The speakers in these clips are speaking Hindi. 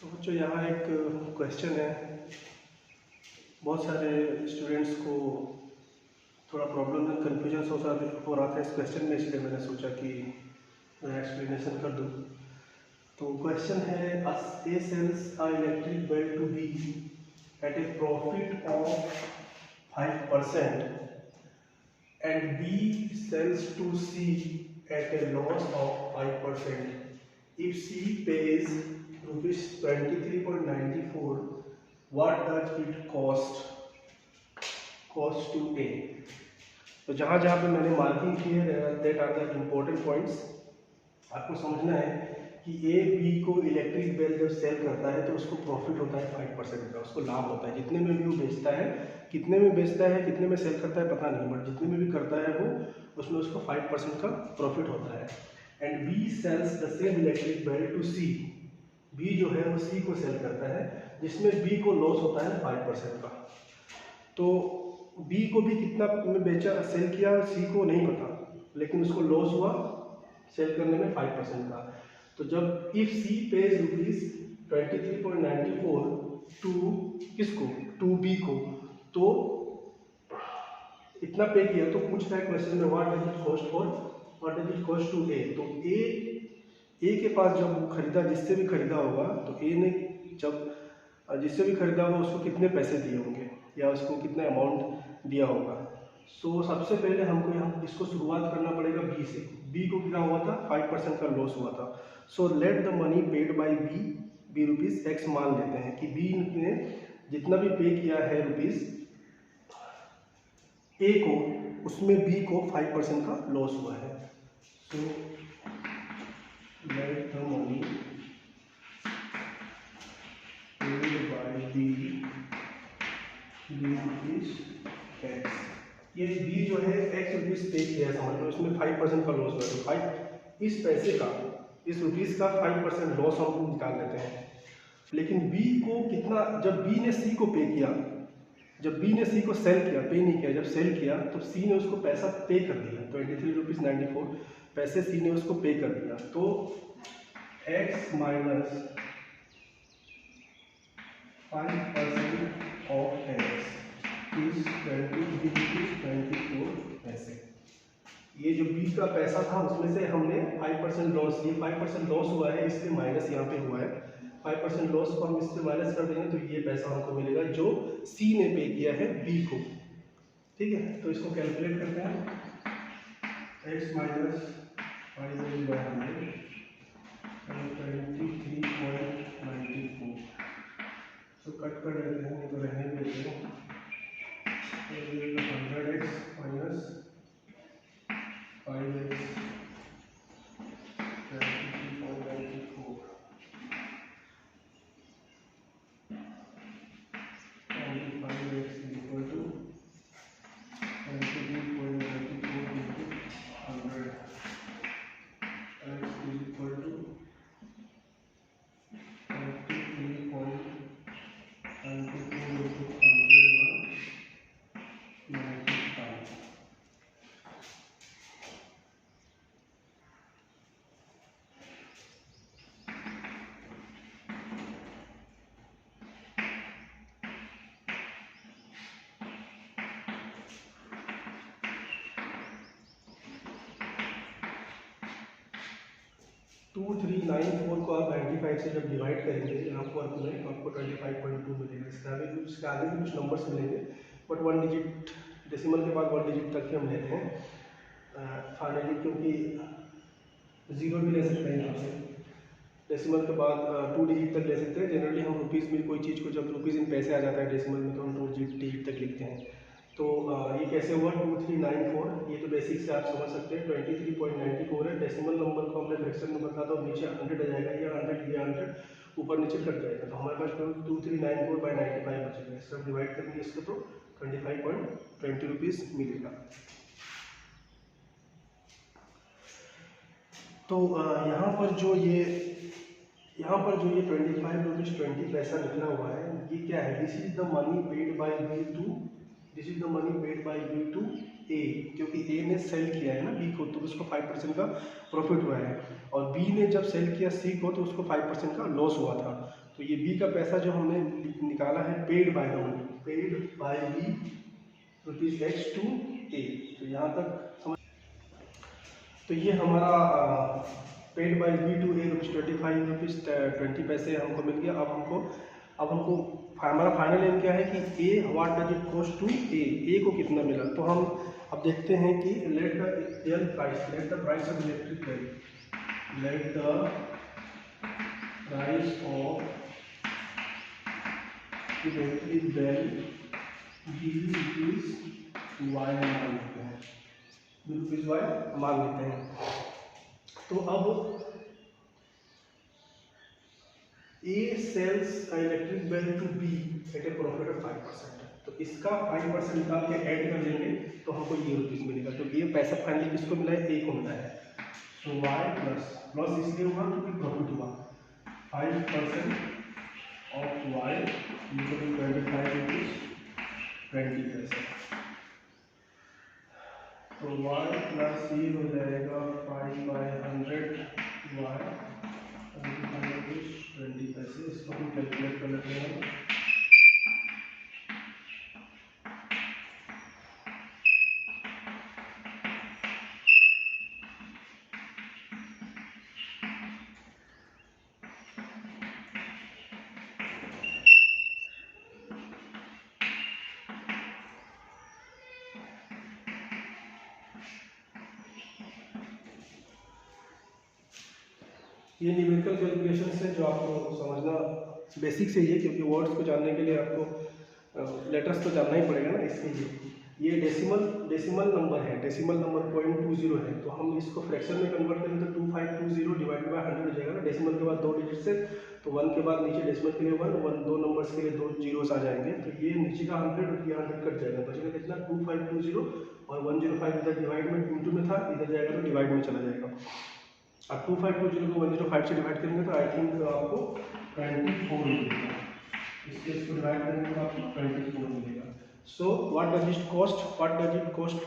तो बच्चों यहाँ एक क्वेश्चन है। बहुत सारे स्टूडेंट्स को थोड़ा प्रॉब्लम एंड कन्फ्यूजन हो रहा था इस क्वेश्चन में, इसलिए मैंने सोचा कि मैं एक्सप्लेनेशन कर दूँ। तो क्वेश्चन है, A sells a electric bell to B at a profit of 5% and B sells to C at a loss of 5%. If C pays rupees 23.94, what does it cost to A? तो जहाँ जहाँ पे मैंने मार्किंग की है, that are the important points. आपको समझना है कि ए बी को इलेक्ट्रिक बेल जब सेल करता है तो उसको प्रॉफिट होता है 5% का, उसको लाभ होता है। जितने में भी वो बेचता है, कितने में बेचता है, कितने में सेल करता है पता नहीं, बट जितने में भी करता है वो उसमें उसको 5% का प्रॉफिट होता है। And B sells the same electric bell to C, B जो है वो सी को सेल करता है, जिसमें बी को लॉस होता है 5% का। तो बी को भी कितना में बेचा, सेल किया, सी को नहीं पता, लेकिन उसको लॉस हुआ सेल करने में 5% का। तो जब if C pays rupees 23.94 to किसको, टू बी को, तो इतना पे किया। तो पूछ रहा है क्वेश्चन में what does it cost for, what does it cost to A. तो ए के पास जब खरीदा, जिससे भी खरीदा होगा, तो ए ने जब जिससे भी खरीदा होगा उसको कितने पैसे दिए होंगे या उसको कितना अमाउंट दिया होगा। सो सबसे पहले हमको यहाँ इसको शुरुआत करना पड़ेगा बी से। बी को कितना हुआ था, 5% का लॉस हुआ था। So let the money paid by B rupees x मान लेते हैं कि बी ने जितना भी पे किया है रुपीज़ ए को, उसमें बी को 5% का लॉस हुआ है। So let the money paid by B rupees x. ये बी जो है एक्स रुपीज़ पे किया है, समझ लो, इसमें 5% का लॉस हुआ है। तो 5 इस पैसे का, इस रुपीज़ का 5% लॉस हम निकाल लेते हैं। लेकिन बी को कितना, जब बी ने सी को पे किया, जब बी ने सी को सेल किया, पे नहीं किया, जब सेल किया तो सी ने उसको पैसा पे कर दिया, 23.94 पैसे सी ने उसको पे कर दिया। तो x minus 5% of x is 24 पैसे। ये जो बी का पैसा था उसमें से हमने 5% लॉस, ये 5% लॉस हुआ है, इसलिए माइनस यहाँ पे हुआ है। 5% लॉस को हम इससे माइनस कर देंगे तो ये पैसा हमको मिलेगा जो सी ने पे किया है बी को। ठीक है, तो इसको कैलकुलेट करते हैं। X minus 5/100 23.94। तो कट कर देते हैं, ये तो रहने देते हैं। 100x minus 5x 23.94 and 5x is equal to 23.94 into 100. X is equal to 23.94 into 100 by 95. To 394 को आप 95 से जब डिवाइड करेंगे यहाँ पर में, तो आपको 25.2 मिलेगा। इसके आगे भी कुछ नंबर्स मिलेंगे, बट 1 डिजिट डेसिमल के बाद 1 डिजिट तक ही हम लेते हैं फाइनली, क्योंकि जीरो भी ले सकते हैं यहाँ से। डेसिमल के बाद 2 डिजिट तक ले सकते हैं। जनरली हम रुपीज़ में कोई चीज़ को जब रुपीज़ इन पैसे आ जाता है डेसिमल में, तो हम 2 डिजिट तक लिखते हैं। तो ये कैसे हुआ 2394, ये तो बेसिक से आप समझ सकते हैं। 23.94 है, डेसिमल नंबर को हमने फ्रैक्शन में बता दो, नीचे 100 आ जाएगा, ये 100 ये 100 ऊपर नीचे कट जाएगा, तो हमारे पास 2394/95 बचेगा। इससे हम डिवाइड करेंगे इसको तो 25.20 रुपीज़ मिलेगा। तो यहाँ पर जो ये 25 रुपीज़ 20 पैसा निकला हुआ है, ये क्या है, this is the money paid by B to, this is the money paid by B to A, क्योंकि ए ने सेल किया है ना बी को, तो उसको 5% का प्रॉफिट हुआ है, और बी ने जब सेल किया सी को तो उसको 5% का लॉस हुआ था। तो ये बी का पैसा जो हमने निकाला है paid by B rupees X to A. तो यहाँ तक समझ। तो ये हमारा paid by B to A ₹25.20 हमको मिल गया। अब हमको हमारा फाइनल एम क्या है कि A what does it cost to A को कितना मिला। तो हम अब देखते हैं कि let the price of electric bill, let the price of electric bill rupees Y मान लेते हैं, रुपीज़ वाई मान लेते हैं। तो अब A sells electric bill to B at a profit of 5%। तो इसका 5% निकाल के ऐड कर देंगे तो हमको ये रुपीज़ मिलेगा। तो ये पैसा फाइनली किसको मिला है, ए को मिला है। सो वाई प्लस इसलिए हुआ क्योंकि प्रॉफिट हुआ 5% of Y equal to 25 rupees 20 पैसे। तो वाई प्लस ये हो जाएगा 5/100 वाई 20 पैसे। इसको हम कैलकुलेट कर लेते हैं। ये न्यूमेरिकल कैलकुलेशन है जो आपको समझना बेसिक से ही है, क्योंकि वर्ड्स को जानने के लिए आपको लेटर्स तो जानना ही पड़ेगा ना। इसलिए ये डेसिमल नंबर है, डेसिमल नंबर 0.20 है। तो हम इसको फ्रैक्शन में कन्वर्ट करें तो 2520 डिवाइडेड बाय 100 हो जाएगा ना। डेसिमल के बाद 2 डिजिट से, तो 1 के बाद नीचे डेसिमल के लिए 1 2 नंबर्स के लिए 2 जीरोस आ जाएंगे। तो ये नीचे का 100 और ये 100 कट जाएगा, बचेगा कितना 2520 और 105 इधर डिवाइड में इंटू में था, इधर जाएगा तो डिवाइड में चला जाएगा। अब 2520 को 105 से डिवाइड करेंगे तो आई थिंक आपको 24 मिलेगा। इसको डिवाइड करेंगे तो आपको 24 मिलेगा। So what does it cost for A, cost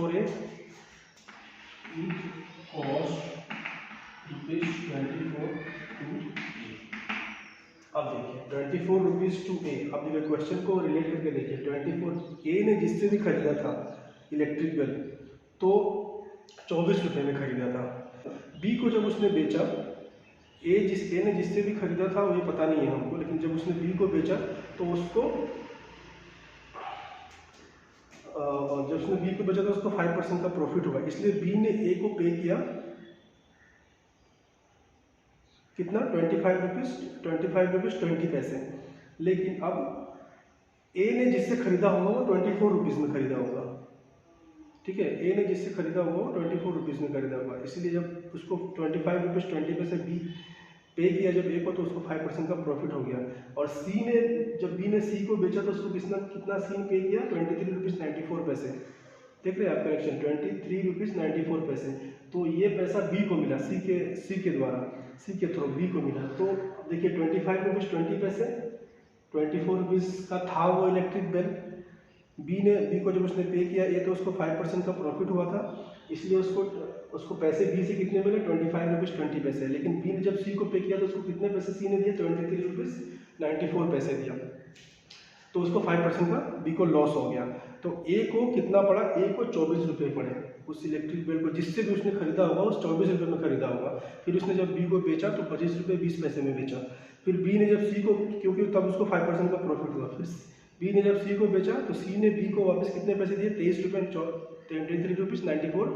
₹24 to A. अब देखिए 24 रुपीज़ टू ए। अब देखिए क्वेश्चन को रिलेट करके देखिए, 24 ए ने जिससे भी खरीदा था इलेक्ट्रिक बिल तो 24 रुपये में खरीदा था। बी को जब उसने बेचा, ए ने जिससे भी खरीदा था वो ये पता नहीं है हमको, लेकिन जब उसने बी को बेचा तो उसको जब उसने बी को बेचा तो उसको 5% का प्रॉफिट हुआ। इसलिए बी ने ए को पे किया कितना 25 रुपीज़ 20 पैसे। लेकिन अब ए ने जिससे खरीदा होगा वो 24 रुपीज़ में खरीदा होगा। ठीक है, ए ने जिससे खरीदा हुआ वो 24 रुपीज़ में खरीदा हुआ। इसलिए जब उसको 25 रुपीज़ 20 पैसे बी पे किया जब ए को, तो उसको 5% का प्रॉफिट हो गया। और सी ने जब बी ने सी को बेचा तो उसको कितना सी ने पे किया 23 रुपीज़ 94 पैसे। देख रहे हैं आप करेक्शन, 23 रुपीज़ 94 पैसे। तो ये पैसा बी को मिला, सी के द्वारा, सी के थ्रू बी को मिला। तो देखिए 25 रुपीज़ 20 पैसे, 24 रुपीज़ का था वो इलेक्ट्रिक बिल। बी को जब उसने पे किया, ये तो उसको 5% का प्रॉफिट हुआ था, इसलिए उसको पैसे बी से कितने मिले 25 रुपीज़ 20 पैसे। लेकिन बी ने जब सी को पे किया तो उसको कितने पैसे सी ने दिए 23 रुपीज़ 94 पैसे दिया। तो उसको 5% का बी को लॉस हो गया। तो ए को कितना पड़ा, ए को 24 रुपये पड़े उस इलेक्ट्रिक बिल को जिससे भी उसने खरीदा होगा, उस 24 रुपये में खरीदा होगा। फिर उसने जब बी को बेचा तो 25 रुपये 20 पैसे में बेचा। फिर बी ने जब सी को, क्योंकि तब उसको 5% का प्रॉफिट हुआ, फिर बी ने जब सी को बेचा तो सी ने बी को वापस कितने पैसे दिए 23 रुपीज़ 94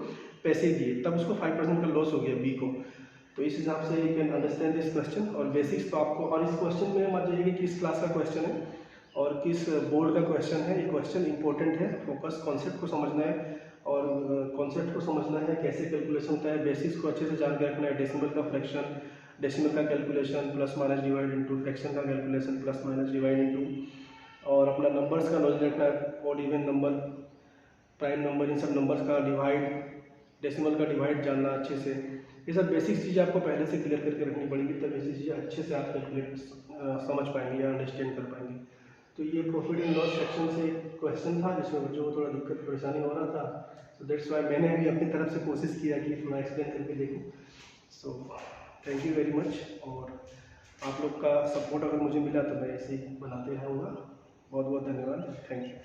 पैसे दिए, तब उसको 5% का लॉस हो गया बी को। तो इस हिसाब से you can understand this question. और बेसिक्स तो आपको, और इस क्वेश्चन में मत जाइए कि किस क्लास का क्वेश्चन है और किस बोर्ड का क्वेश्चन है। ये क्वेश्चन इंपॉर्टेंट है, फोकस कॉन्सेप्ट को समझना है और कॉन्सेप्ट को समझना है, कैसे कैलकुलेशन होता है, बेसिक्स को अच्छे से जान के रखना है। डेसिमल का फ्रैक्शन, डेसिमल का calculation, plus minus divide into, fraction का calculation, plus minus divide into, और अपना नंबर्स का नॉलेज रखना है, odd even number, prime number, इन सब नंबर्स का डिवाइड, डेसिमल का डिवाइड जानना अच्छे से। ये सब बेसिक चीज़ें आपको पहले से क्लियर करके रखनी पड़ेंगी, तब ऐसी चीज़ें अच्छे से आप कैलकुलेट समझ पाएंगे या अंडरस्टैंड कर पाएंगे। तो ये प्रॉफिट एंड लॉस सेक्शन से एक क्वेश्चन था जिसमें बच्चों को थोड़ा दिक्कत परेशानी हो रहा था। सो दैट्स वाई मैंने भी अपनी तरफ से कोशिश किया कि थोड़ा एक्सप्लेन करके देखूँ। So thank you very much. और आप लोग का सपोर्ट अगर मुझे मिला तो मैं ऐसे ही बनाते रहूँगा। बहुत बहुत धन्यवाद, थैंक यू।